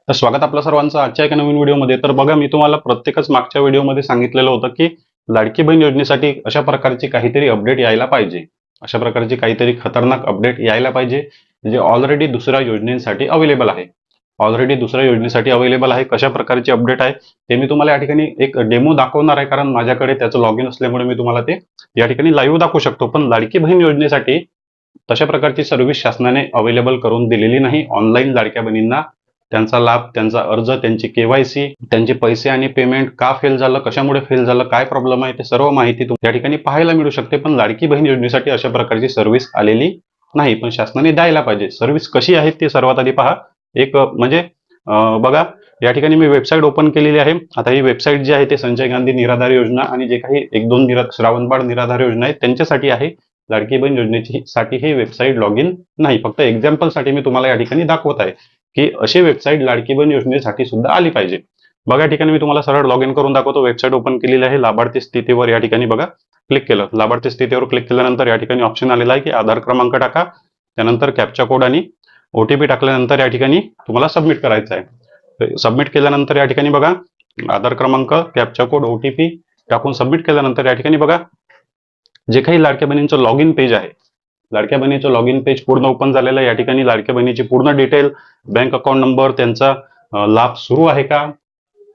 तर स्वागत आपल्या सर्वांचं आजच्या एका नवीन व्हिडिओमध्ये. तर बघा, मी तुम्हाला प्रत्येकच मागच्या व्हिडिओमध्ये सांगितलेलं होतं की लाडकी बहीण योजनेसाठी अशा प्रकारची काहीतरी अपडेट यायला पाहिजे. अशा प्रकारची काहीतरी खतरनाक अपडेट यायला पाहिजे जे ऑलरेडी दुसऱ्या योजनेसाठी अवेलेबल आहे. कशा प्रकारची अपडेट आहे ते मी तुम्हाला या ठिकाणी एक डेमो दाखवणार आहे, कारण माझ्याकडे त्याचं लॉग इन असल्यामुळे मी तुम्हाला ते या ठिकाणी लाईव्ह दाखवू शकतो. पण लाडकी बहीण योजनेसाठी तशा प्रकारची सर्व्हिस शासनाने अवेलेबल करून दिलेली नाही. ऑनलाईन लाडक्या बहिणींना त्यांचा लाभ, त्यांचा अर्ज, त्यांची केवायसी, त्यांचे पैसे आणि पेमेंट का फेल झालं, कशामुळे फेल झालं, काय प्रॉब्लेम आहे, ते सर्व माहिती या ठिकाणी पाहायला मिळू शकते. पण लाडकी बहीण योजनेसाठी अशा प्रकारची सर्व्हिस आलेली नाही, पण शासनाने द्यायला पाहिजे. सर्व्हिस कशी आहे ते सर्वात आधी पहा. एक म्हणजे बघा, या ठिकाणी मी वेबसाईट ओपन केलेली आहे. आता ही वेबसाईट जी आहे ते संजय गांधी निराधार योजना आणि जे काही एक दोन श्रावणबाळ निराधार योजना आहेत त्यांच्यासाठी आहे. लाडकी बहीण योजनेची साठी ही वेबसाईट लॉग इन नाही. फक्त एक्झाम्पल साठी मी तुम्हाला या ठिकाणी दाखवत आहे की अशी वेबसाईट लाडकी बहीण योजनेसाठी सुद्धा आली पाहिजे. बघा, या ठिकाणी मी तुम्हाला सरळ लॉग इन करून दाखवतो. वेबसाईट ओपन केलेली आहे. लाभार्थी स्थितीवर या ठिकाणी बघा क्लिक केलं. लाभार्थी स्थितीवर क्लिक केल्यानंतर या ठिकाणी ऑप्शन आलेला आहे की आधार क्रमांक टाका, त्यानंतर कॅप्चा कोड आणि ओटीपी टाकल्यानंतर या ठिकाणी तुम्हाला सबमिट करायचं आहे. सबमिट केल्यानंतर या ठिकाणी बघा आधार क्रमांक, कॅप्चा कोड, ओटीपी टाकून सबमिट केल्यानंतर या ठिकाणी बघा जे काही लाडक्या बहिणींचं लॉग इन पेज आहे, लाडक्या बहिणीचं लॉग इन पेज पूर्ण ओपन झालेलं आहे. या ठिकाणी लाडक्या बहिणीची पूर्ण डिटेल, बँक अकाउंट नंबर, त्यांचा लाभ सुरू आहे का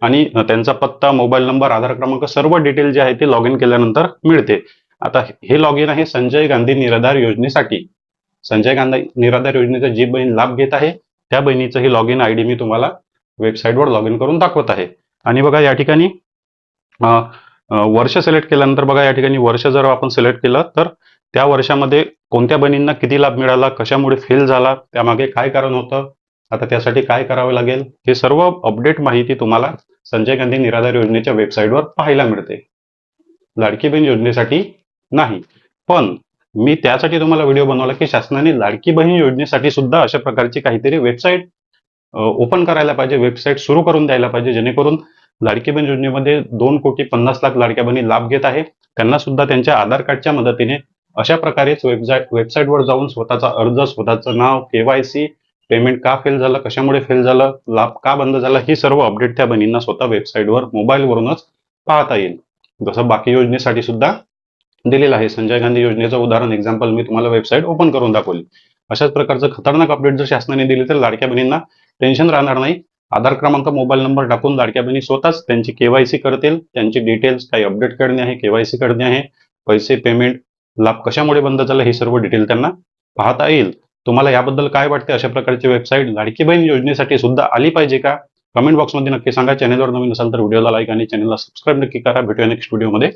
आणि त्यांचा पत्ता, मोबाईल नंबर, आधार क्रमांक, सर्व डिटेल जे आहे ते लॉग इन केल्यानंतर मिळते. आता हे लॉग इन आहे संजय गांधी निराधार योजनेसाठी. संजय गांधी निराधार योजनेचा जी बहीण लाभ घेत आहे त्या बहिणीचं ही लॉग इन आयडी मी तुम्हाला वेबसाईटवर लॉग इन करून दाखवत आहे. आणि बघा या ठिकाणी वर्ष सिलेक्ट केल्यानंतर बघा या ठिकाणी वर्ष जर आपण सिलेक्ट केलं तर त्या वर्षामध्ये कोणत्या बहिणींना किती लाभ मिळाला, कशामुळे फेल झाला, त्यामागे काय कारण होतं, आता त्यासाठी काय करावं लागेल, हे सर्व अपडेट माहिती तुम्हाला संजय गांधी निराधार योजनेच्या वेबसाईटवर पाहायला मिळते. लाडकी बहीण योजनेसाठी नाही. पण मी त्यासाठी तुम्हाला व्हिडिओ बनवला की शासनाने लाडकी बहीण योजनेसाठी सुद्धा अशा प्रकारची काहीतरी वेबसाईट ओपन करायला पाहिजे, वेबसाईट सुरू करून द्यायला पाहिजे, जेणेकरून लाडकी बहीण योजनेमध्ये 2,50,00,000 लाडक्या बहिणी लाभ घेत आहे त्यांना सुद्धा त्यांच्या आधार कार्डच्या मदतीने अशा प्रकारेच वेबसाईटवर जाऊन स्वतःचा अर्ज, स्वतःचं नाव, केवायसी, पेमेंट का फेल झालं, कशामुळे फेल झालं, लाभ का बंद झाला, ही सर्व अपडेट त्या बहिणींना स्वतः वेबसाईटवर मोबाईलवरूनच पाहता येईल. जसं बाकी योजनेसाठी सुद्धा दिलेलं आहे. संजय गांधी योजनेचं उदाहरण एक्झाम्पल मी तुम्हाला वेबसाईट ओपन करून दाखवली. अशाच प्रकारचं खतरनाक अपडेट जर शासनाने दिली तर लाडक्या बहिणींना टेन्शन राहणार नाही. आधार क्रमांक, मोबाईल नंबर टाकून लाडक्या बहिणी स्वतःच त्यांची केवायसी करतील. त्यांची डिटेल्स काही अपडेट करणे आहे, केवायसी करणे आहे, पैसे, पेमेंट, लाभ कशामुळे बंद झाला, हे सर्व डिटेल त्यांना पाहता येईल. तुम्हाला याबद्दल काय वाटते? अशा प्रकारची वेबसाईट लाडकी बहीण योजनेसाठी सुद्धा आली पाहिजे का? कमेंट बॉक्समध्ये नक्की सांगा. चॅनलवर नवीन असाल तर व्हिडिओला लाईक आणि चॅनलला सबस्क्राईब नक्की करा. भेटूया नेक्स्ट व्हिडिओमध्ये.